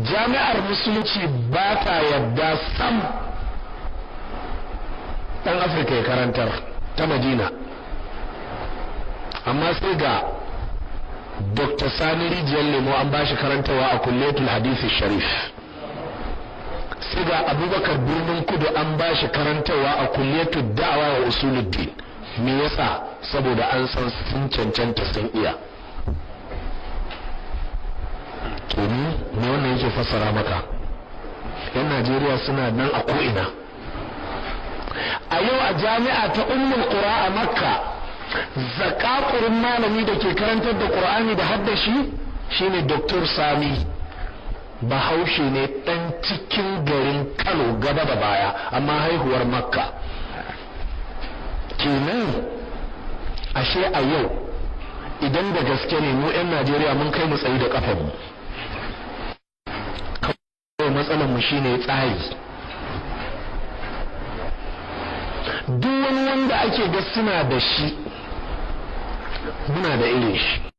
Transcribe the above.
jami'ar musulunci ba ta yadda sam dan Afirka ya karantar ta Madina, amma sai ga Dr. Sani Rijiyar Lemo an bashi karantawa a Kulliyatul Hadith Sharif, sai ga Abubakar Birnin Kudu an bashi karantawa a Kulliyatul Da'wa wa Usuluddin. Me yasa? Saboda an san sun cancanta sun iya. to ni me wannan yake fassara maka? yan Najeriya suna nan a ko'ina. A yau a jami'a ta Ummul Qura a Makka, zakakurin malami da ke karantar da Qur'ani da haddashi shine Dr. Sami. Bahaushe ne dan cikin garin Kano gaba da baya, amma haihuwar Makka. Kenan ashe a yau idan da gaske ne mu 'yan Najeriya mun kai mu tsayi da kafanmu. Kawai matsalar mu shine tsari. Duk wani wanda ake ga suna da shi, muna da irin shi.